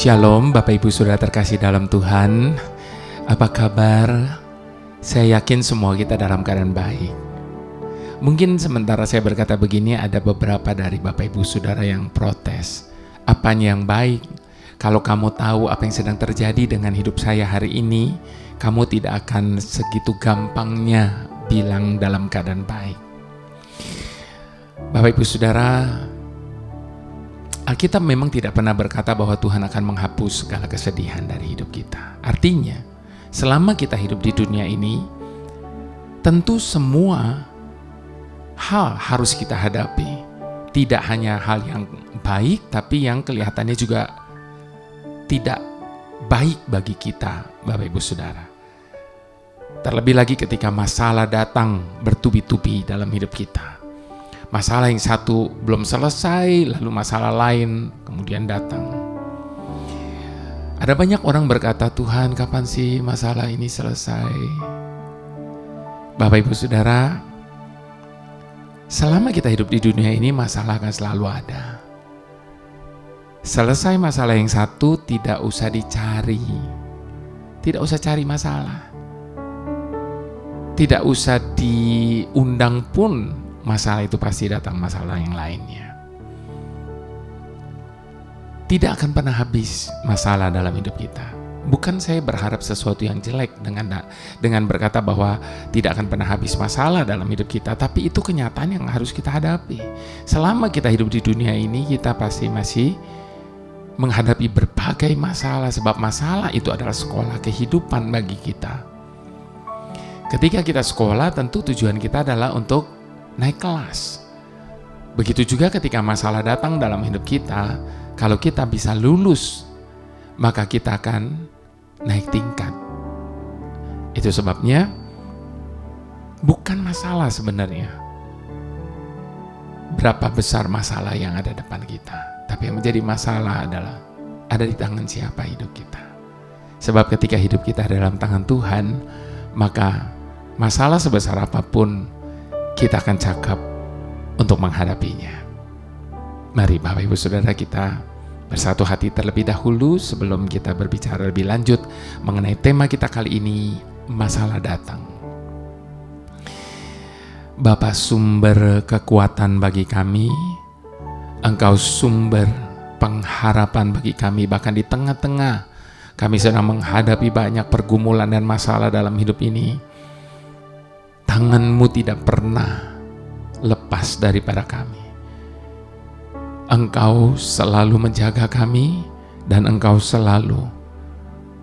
Shalom Bapak Ibu Saudara terkasih dalam Tuhan. Apa kabar? Saya yakin semua kita dalam keadaan baik. Mungkin sementara saya berkata begini, ada beberapa dari Bapak Ibu Saudara yang protes. Apanya yang baik? Kalau kamu tahu apa yang sedang terjadi dengan hidup saya hari ini, kamu tidak akan segitu gampangnya bilang dalam keadaan baik. Bapak Ibu Saudara, Alkitab memang tidak pernah berkata bahwa Tuhan akan menghapus segala kesedihan dari hidup kita. Artinya, selama kita hidup di dunia ini, tentu semua hal harus kita hadapi. Tidak hanya hal yang baik, tapi yang kelihatannya juga tidak baik bagi kita, Bapak Ibu Saudara. Terlebih lagi ketika masalah datang bertubi-tubi dalam hidup kita. Masalah yang satu belum selesai, lalu masalah lain kemudian datang. Ada banyak orang berkata, Tuhan kapan sih masalah ini selesai? Bapak Ibu Saudara, selama kita hidup di dunia ini masalah akan selalu ada. Selesai masalah yang satu tidak usah dicari. Tidak usah cari masalah. Tidak usah diundang pun. Masalah itu pasti datang masalah yang lainnya. Tidak akan pernah habis masalah dalam hidup kita. Bukan saya berharap sesuatu yang jelek dengan berkata bahwa tidak akan pernah habis masalah dalam hidup kita, tapi itu kenyataan yang harus kita hadapi. Selama kita hidup di dunia ini, kita pasti masih menghadapi berbagai masalah, sebab masalah itu adalah sekolah kehidupan bagi kita. Ketika kita sekolah, tentu tujuan kita adalah untuk naik kelas. Begitu juga ketika masalah datang dalam hidup kita, kalau kita bisa lulus, maka kita akan naik tingkat. Itu sebabnya bukan masalah sebenarnya berapa besar masalah yang ada depan kita, tapi yang menjadi masalah adalah ada di tangan siapa hidup kita. Sebab ketika hidup kita dalam tangan Tuhan, maka masalah sebesar apapun kita akan cakap untuk menghadapinya. Mari Bapak Ibu Saudara, kita bersatu hati terlebih dahulu sebelum kita berbicara lebih lanjut mengenai tema kita kali ini, masalah datang. Bapa sumber kekuatan bagi kami, Engkau sumber pengharapan bagi kami, bahkan di tengah-tengah kami sedang menghadapi banyak pergumulan dan masalah dalam hidup ini. Tangan-Mu tidak pernah lepas daripada kami. Engkau selalu menjaga kami dan Engkau selalu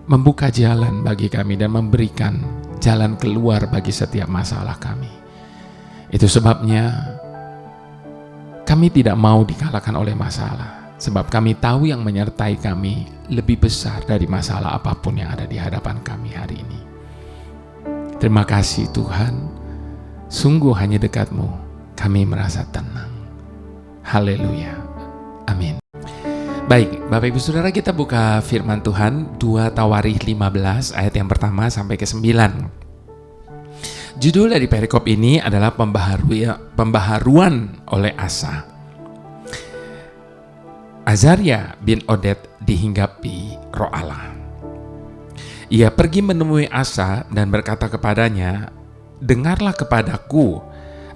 membuka jalan bagi kami dan memberikan jalan keluar bagi setiap masalah kami. Itu sebabnya kami tidak mau dikalahkan oleh masalah, sebab kami tahu yang menyertai kami lebih besar dari masalah apapun yang ada di hadapan kami hari ini. Terima kasih Tuhan, sungguh hanya dekat-Mu kami merasa tenang. Haleluya, amin. Baik, Bapak Ibu Saudara, kita buka firman Tuhan 2 Tawarikh 15 ayat yang pertama sampai ke 9. Judul dari perikop ini adalah pembaharuan oleh Asa. Azaria bin Oded dihinggapi Roh Allah. Ia pergi menemui Asa dan berkata kepadanya, dengarlah kepadaku,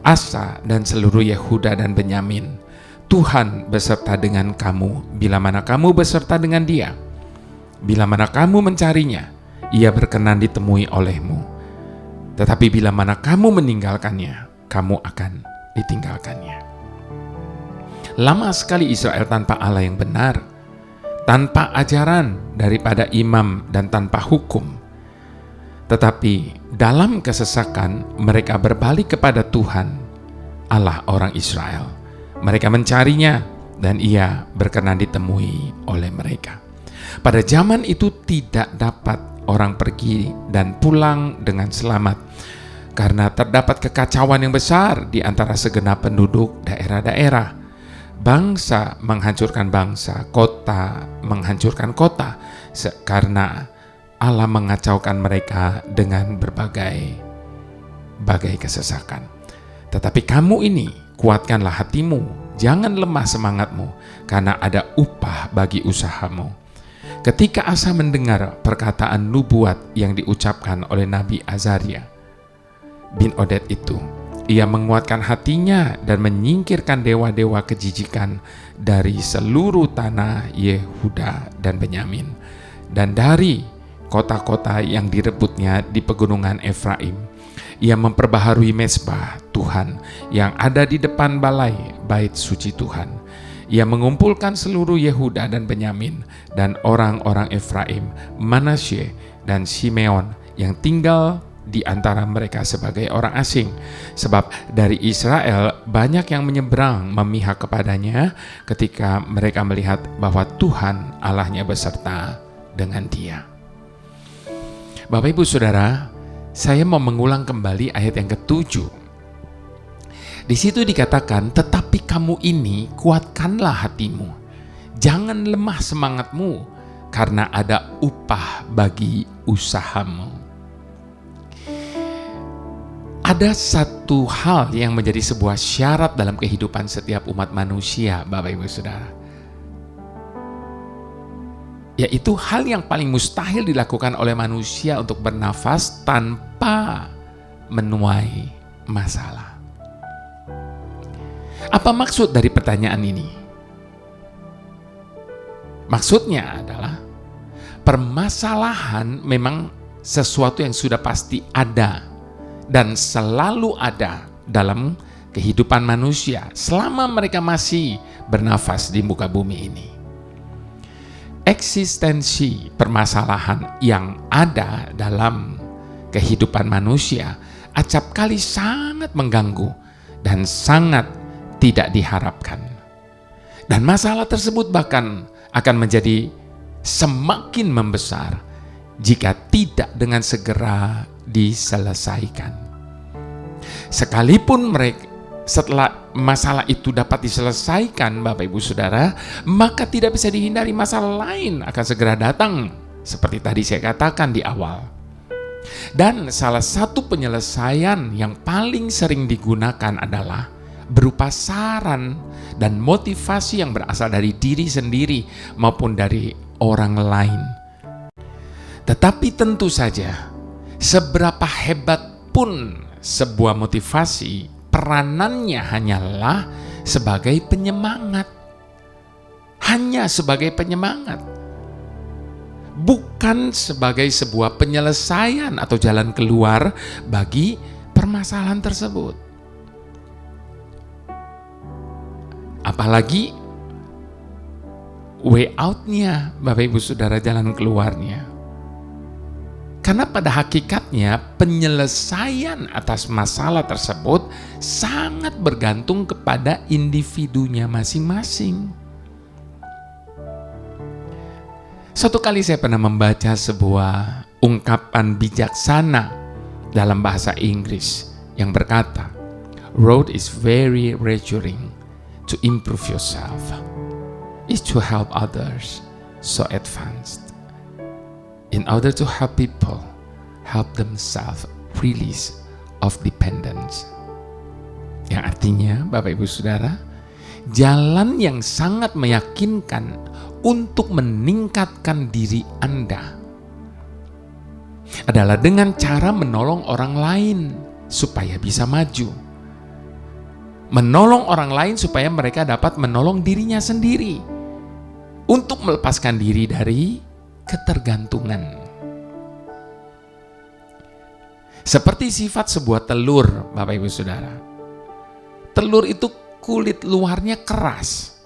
Asa dan seluruh Yehuda dan Benyamin. Tuhan beserta dengan kamu, bila mana kamu beserta dengan dia. Bila mana kamu mencarinya, ia berkenan ditemui olehmu. Tetapi bila mana kamu meninggalkannya, kamu akan ditinggalkannya. Lama sekali Israel tanpa Allah yang benar, tanpa ajaran daripada imam dan tanpa hukum. Tetapi dalam kesesakan mereka berbalik kepada Tuhan, Allah orang Israel. Mereka mencarinya dan ia berkenan ditemui oleh mereka. Pada zaman itu tidak dapat orang pergi dan pulang dengan selamat, karena terdapat kekacauan yang besar di antara segenap penduduk daerah-daerah. Bangsa menghancurkan bangsa, kota menghancurkan kota, karena Allah mengacaukan mereka dengan berbagai kesesakan. Tetapi kamu ini, kuatkanlah hatimu, jangan lemah semangatmu, karena ada upah bagi usahamu. Ketika Asa mendengar perkataan nubuat yang diucapkan oleh Nabi Azaria bin Oded itu, ia menguatkan hatinya dan menyingkirkan dewa-dewa kejijikan dari seluruh tanah Yehuda dan Benyamin, dan dari kota-kota yang direbutnya di pegunungan Efraim. Ia memperbaharui mezbah Tuhan yang ada di depan balai bait suci Tuhan. Ia mengumpulkan seluruh Yehuda dan Benyamin dan orang-orang Efraim, Manasye dan Simeon yang tinggal di antara mereka sebagai orang asing. Sebab dari Israel banyak yang menyeberang memihak kepadanya ketika mereka melihat bahwa Tuhan Allahnya beserta dengan dia. Bapak Ibu Saudara, saya mau mengulang kembali ayat yang ke-7. Di situ dikatakan, tetapi kamu ini kuatkanlah hatimu, jangan lemah semangatmu, karena ada upah bagi usahamu. Ada satu hal yang menjadi sebuah syarat dalam kehidupan setiap umat manusia, Bapak Ibu Saudara, yaitu hal yang paling mustahil dilakukan oleh manusia untuk bernafas tanpa menuai masalah. Apa maksud dari pertanyaan ini? Maksudnya adalah permasalahan memang sesuatu yang sudah pasti ada dan selalu ada dalam kehidupan manusia selama mereka masih bernafas di muka bumi ini. Eksistensi permasalahan yang ada dalam kehidupan manusia acap kali sangat mengganggu dan sangat tidak diharapkan. Dan masalah tersebut bahkan akan menjadi semakin membesar jika tidak dengan segera diselesaikan. Sekalipun mereka setelah masalah itu dapat diselesaikan, Bapak Ibu Saudara, maka tidak bisa dihindari masalah lain akan segera datang, seperti tadi saya katakan di awal. Dan salah satu penyelesaian yang paling sering digunakan adalah berupa saran dan motivasi yang berasal dari diri sendiri maupun dari orang lain. Tetapi tentu saja, seberapa hebat pun sebuah motivasi, peranannya hanyalah sebagai penyemangat. Hanya sebagai penyemangat. Bukan sebagai sebuah penyelesaian atau jalan keluar bagi permasalahan tersebut. Apalagi way out-nya, Bapak Ibu Saudara, jalan keluarnya. Karena pada hakikatnya penyelesaian atas masalah tersebut sangat bergantung kepada individunya masing-masing. Suatu kali saya pernah membaca sebuah ungkapan bijaksana dalam bahasa Inggris yang berkata, "Road is very reassuring. To improve yourself is to help others so advanced. In order to help people, help themselves release of dependence." Yang artinya, Bapak Ibu Saudara, jalan yang sangat meyakinkan untuk meningkatkan diri Anda adalah dengan cara menolong orang lain supaya bisa maju. Menolong orang lain supaya mereka dapat menolong dirinya sendiri untuk melepaskan diri dari ketergantungan. Seperti sifat sebuah telur, Bapak Ibu Saudara. Telur itu kulit luarnya keras,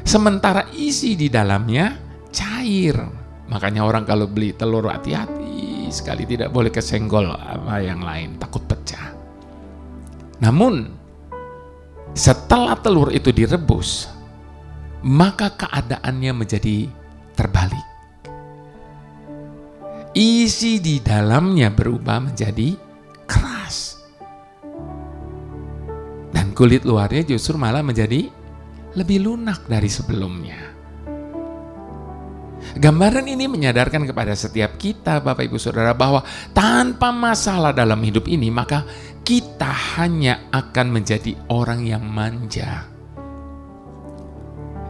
sementara isi di dalamnya cair. Makanya orang kalau beli telur hati-hati sekali, tidak boleh kesenggol apa yang lain, takut pecah. Namun setelah telur itu direbus, maka keadaannya menjadi terbalik. Isi di dalamnya berubah menjadi keras. Dan kulit luarnya justru malah menjadi lebih lunak dari sebelumnya. Gambaran ini menyadarkan kepada setiap kita, Bapak Ibu Saudara, bahwa tanpa masalah dalam hidup ini, maka kita hanya akan menjadi orang yang manja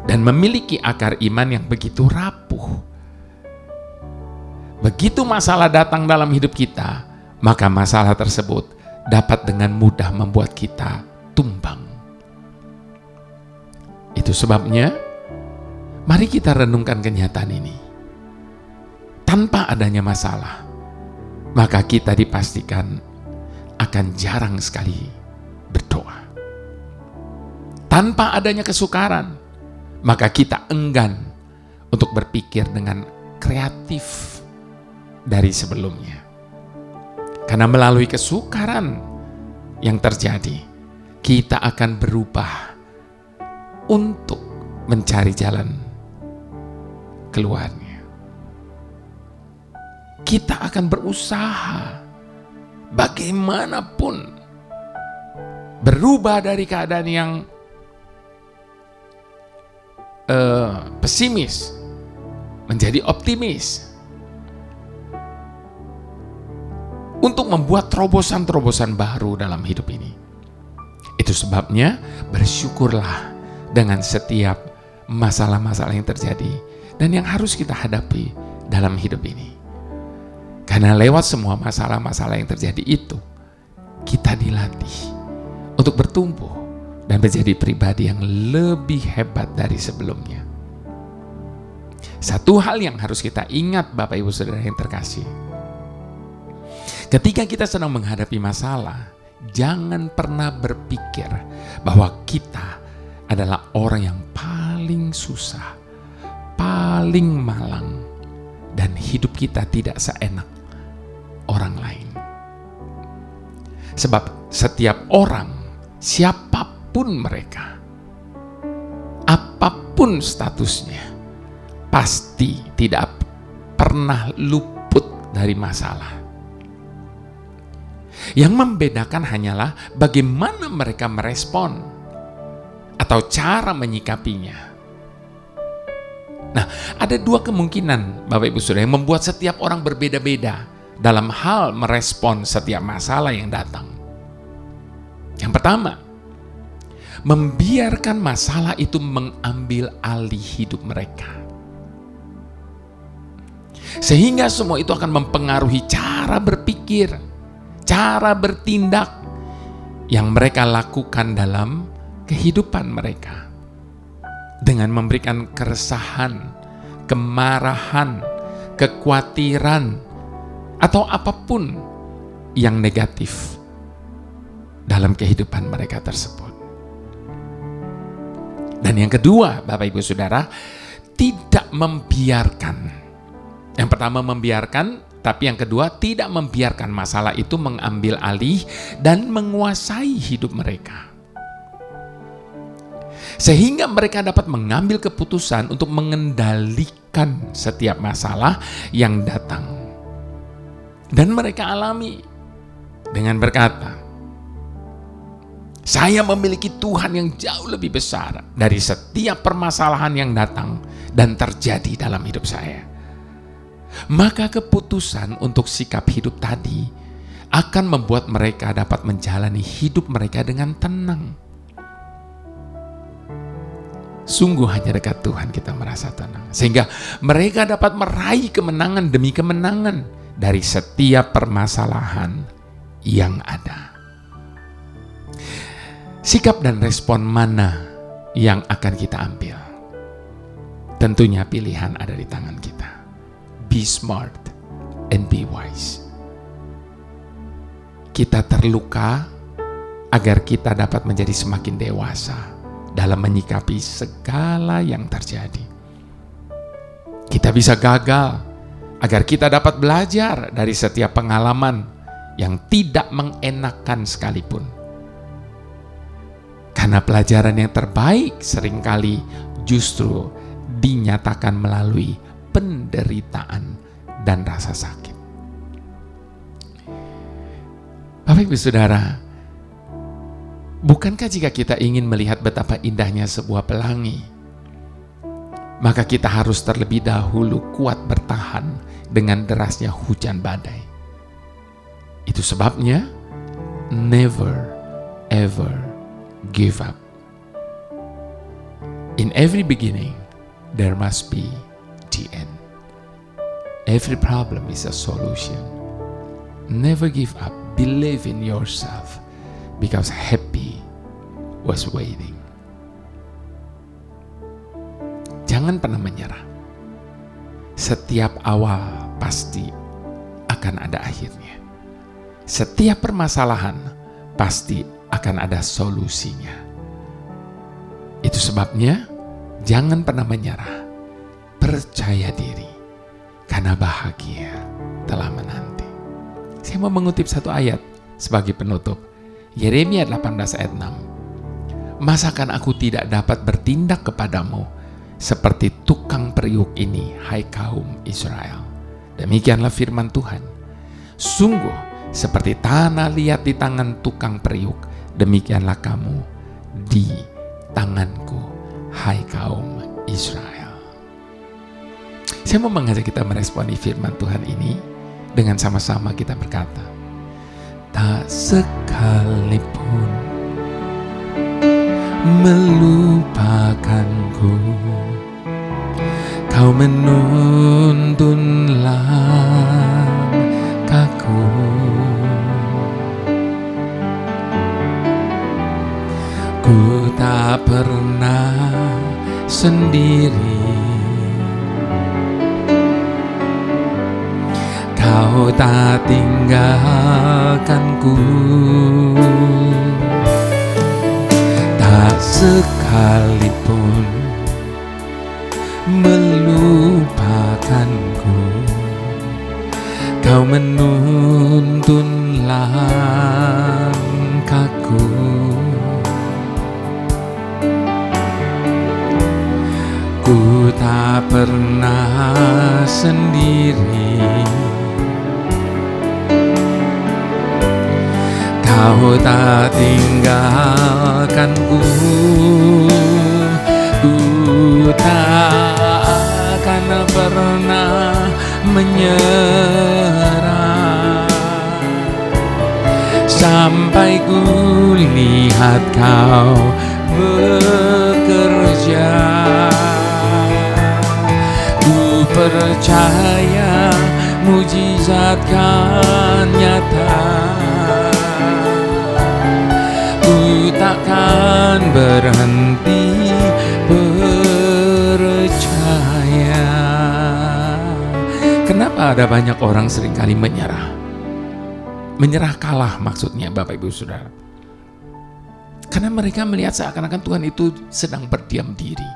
dan memiliki akar iman yang begitu rapuh. begitu masalah datang dalam hidup kita, maka masalah tersebut dapat dengan mudah membuat kita tumbang. Itu sebabnya, mari kita renungkan kenyataan ini. Tanpa adanya masalah, maka kita dipastikan akan jarang sekali berdoa. Tanpa adanya kesukaran, maka kita enggan untuk berpikir dengan kreatif dari sebelumnya. Karena melalui kesukaran yang terjadi, kita akan berubah untuk mencari jalan keluarnya. Kita akan berusaha bagaimanapun berubah dari keadaan yang pesimis menjadi optimis, untuk membuat terobosan-terobosan baru dalam hidup ini. Itu sebabnya bersyukurlah dengan setiap masalah-masalah yang terjadi dan yang harus kita hadapi dalam hidup ini. Karena lewat semua masalah-masalah yang terjadi itu, kita dilatih untuk bertumbuh dan menjadi pribadi yang lebih hebat dari sebelumnya. Satu hal yang harus kita ingat, Bapak Ibu Saudara yang terkasih, ketika kita sedang menghadapi masalah, jangan pernah berpikir bahwa kita adalah orang yang paling susah, paling malang, dan hidup kita tidak seenak orang lain. Sebab setiap orang, siapapun mereka, apapun statusnya, pasti tidak pernah luput dari masalah. Yang membedakan hanyalah bagaimana mereka merespon atau cara menyikapinya. Nah, ada dua kemungkinan, Bapak Ibu Saudara, yang membuat setiap orang berbeda-beda dalam hal merespon setiap masalah yang datang. Yang pertama, membiarkan masalah itu mengambil alih hidup mereka, sehingga semua itu akan mempengaruhi cara berpikir, cara bertindak yang mereka lakukan dalam kehidupan mereka, dengan memberikan keresahan, kemarahan, kekhawatiran, atau apapun yang negatif dalam kehidupan mereka tersebut. Dan yang kedua, Bapak Ibu Saudara, tidak membiarkan. Yang pertama membiarkan, tapi yang kedua tidak membiarkan masalah itu mengambil alih dan menguasai hidup mereka, sehingga mereka dapat mengambil keputusan untuk mengendalikan setiap masalah yang datang. Dan mereka alami dengan berkata, saya memiliki Tuhan yang jauh lebih besar dari setiap permasalahan yang datang dan terjadi dalam hidup saya. Maka keputusan untuk sikap hidup tadi akan membuat mereka dapat menjalani hidup mereka dengan tenang. Sungguh hanya dekat Tuhan kita merasa tenang, sehingga mereka dapat meraih kemenangan demi kemenangan dari setiap permasalahan yang ada. Sikap dan respon mana yang akan kita ambil? Tentunya pilihan ada di tangan kita. Be smart and be wise. Kita terluka agar kita dapat menjadi semakin dewasa dalam menyikapi segala yang terjadi. Kita bisa gagal agar kita dapat belajar dari setiap pengalaman yang tidak mengenakan sekalipun. Karena pelajaran yang terbaik seringkali justru dinyatakan melalui penderitaan dan rasa sakit. Bapak Ibu Saudara, bukankah jika kita ingin melihat betapa indahnya sebuah pelangi, maka kita harus terlebih dahulu kuat bertahan dengan derasnya hujan badai. Itu sebabnya never ever give up. In every beginning there must be the end. Every problem is a solution. Never give up. Believe in yourself, because happy was waiting. Jangan pernah menyerah. Setiap awal pasti akan ada akhirnya. Setiap permasalahan pasti akan ada solusinya. Itu sebabnya jangan pernah menyerah. Percaya diri, karena bahagia telah menanti. Saya mau mengutip satu ayat sebagai penutup. Yeremia 18 ayat 6. Masakan aku tidak dapat bertindak kepadamu seperti tukang periuk ini, hai kaum Israel. Demikianlah firman Tuhan. Sungguh seperti tanah liat di tangan tukang periuk, demikianlah kamu di tanganku, hai kaum Israel. Saya mau mengajak kita meresponi firman Tuhan ini dengan sama-sama kita berkata, tak sekalipun melupakanku, kau menuntun langkahku. Ku tak pernah sendiri, kau tak tinggalkanku. Tak sekalipun melupakanku, kau menuntun langkahku. Ku tak pernah sendiri, kau tak tinggalkanku. Ku tak akan pernah menyerah sampai ku lihat kau bekerja. Ku percaya mujizat kan nyata. Ku takkan berhenti percaya. Kenapa ada banyak orang seringkali menyerah? Menyerah kalah maksudnya Bapak Ibu Saudara. Karena mereka melihat seakan-akan Tuhan itu sedang berdiam diri.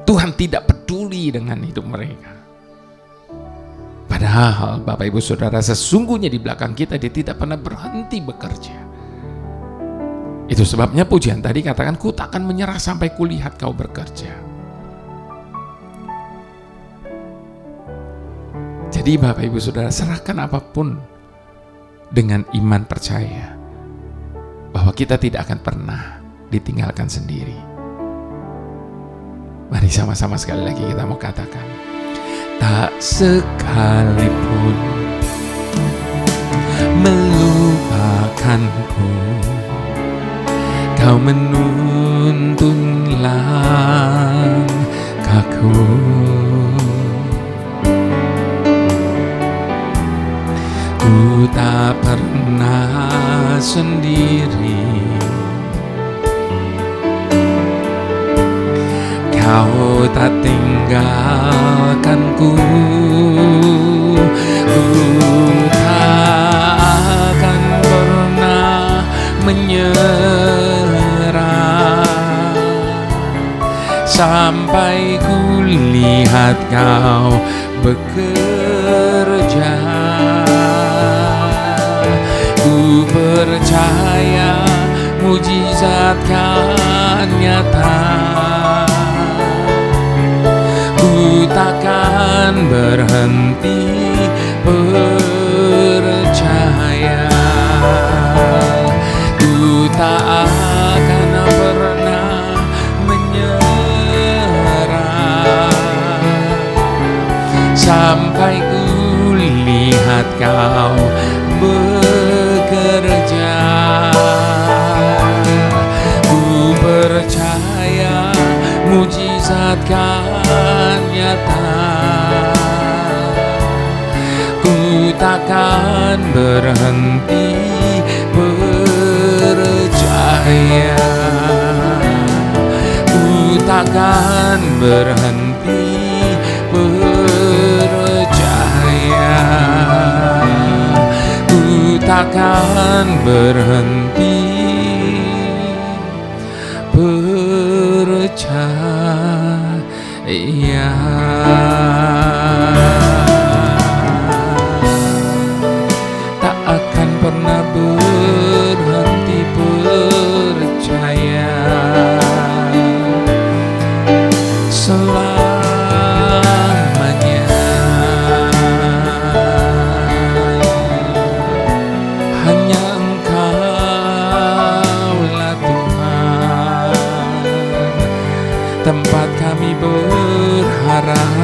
Tuhan tidak peduli dengan hidup mereka. Padahal Bapak Ibu Saudara, sesungguhnya di belakang kita Dia tidak pernah berhenti bekerja. Itu sebabnya pujian tadi katakan, ku takkan menyerah sampai kulihat kau bekerja. Jadi Bapak Ibu Saudara, serahkan apapun dengan iman percaya bahwa kita tidak akan pernah ditinggalkan sendiri. Mari sama-sama sekali lagi kita mau katakan, tak sekalipun melupakanku, kau menuntun langkahku. Ku tak pernah sendiri, kau tak tinggalkanku. Ku tak akan pernah menyerah sampai ku lihat kau bekerja. Ku percaya mujizat kan nyata. Ku takkan berhenti percaya. Ku tak akan pernah menyerah sampai ku lihat kau bekerja. Ku percaya mujizat kan nyata. takkan berhenti percaya. Ku takkan berhenti percaya. Ku takkan berhenti percaya. Tak akan pernah berhenti percaya. Selamanya hanya Engkaulah Tuhan, tempat kami berharap,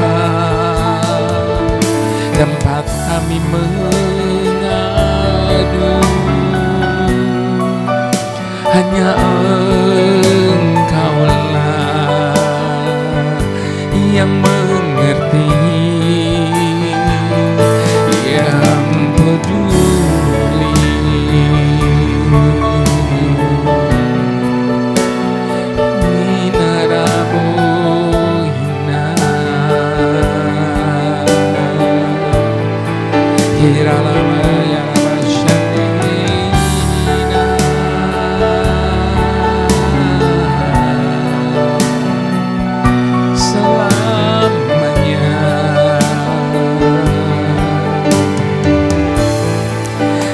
tempat kami mengadu. Hanya Engkaulah yang mengerti, yang peduli.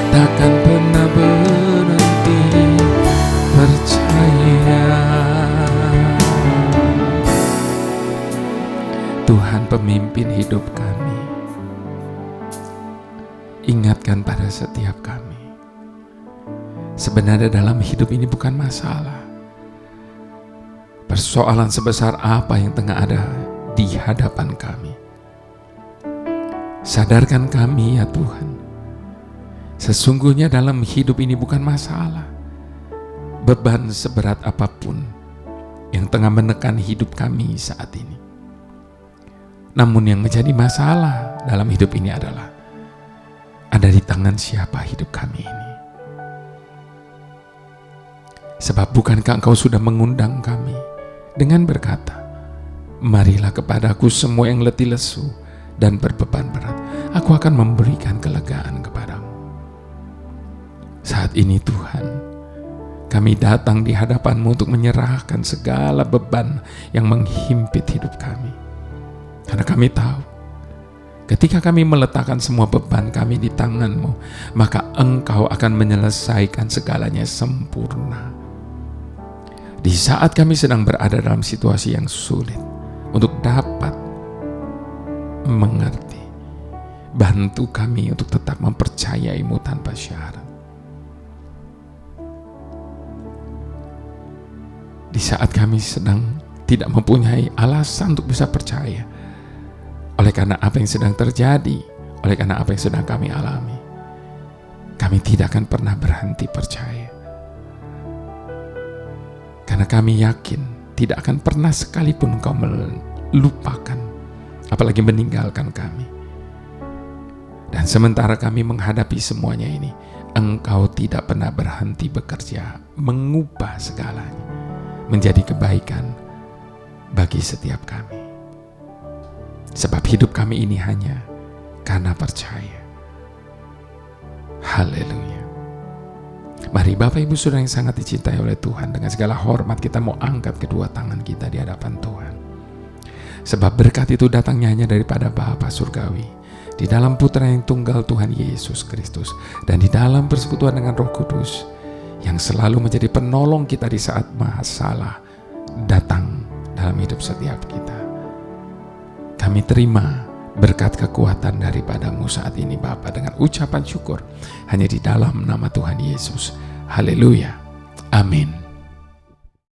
Takkan pernah berhenti percaya. Tuhan pemimpin hidup kami, ingatkan pada setiap kami, sebenarnya dalam hidup ini bukan masalah. Persoalan sebesar apa yang tengah ada di hadapan kami, sadarkan kami ya Tuhan, sesungguhnya dalam hidup ini bukan masalah. Beban seberat apapun yang tengah menekan hidup kami saat ini, namun yang menjadi masalah dalam hidup ini adalah ada di tangan siapa hidup kami ini. Sebab bukankah Engkau sudah mengundang kami dengan berkata, marilah kepadaku semua yang letih lesu dan berbeban berat, aku akan memberikan kelegaan kepadamu. Saat ini Tuhan, kami datang di hadapan-Mu untuk menyerahkan segala beban yang menghimpit hidup kami. Karena kami tahu, ketika kami meletakkan semua beban kami di tangan-Mu, maka Engkau akan menyelesaikan segalanya sempurna. Di saat kami sedang berada dalam situasi yang sulit, untuk dapat mengerti, bantu kami untuk tetap mempercayai-Mu tanpa syarat. Di saat kami sedang tidak mempunyai alasan untuk bisa percaya, oleh karena apa yang sedang terjadi, oleh karena apa yang sedang kami alami, kami tidak akan pernah berhenti percaya. Karena kami yakin tidak akan pernah sekalipun Engkau melupakan, apalagi meninggalkan kami. Dan sementara kami menghadapi semuanya ini, Engkau tidak pernah berhenti bekerja, mengubah segalanya menjadi kebaikan bagi setiap kami. Sebab hidup kami ini hanya karena percaya. Haleluya. Mari Bapak Ibu Saudara yang sangat dicintai oleh Tuhan, dengan segala hormat kita mau angkat kedua tangan kita di hadapan Tuhan. Sebab berkat itu datangnya hanya daripada Bapa Surgawi, di dalam Putra yang tunggal Tuhan Yesus Kristus, dan di dalam persekutuan dengan Roh Kudus yang selalu menjadi penolong kita di saat masalah datang dalam hidup setiap kita. Kami terima berkat kekuatan daripada-Mu saat ini Bapa, dengan ucapan syukur hanya di dalam nama Tuhan Yesus. Haleluya. Amin.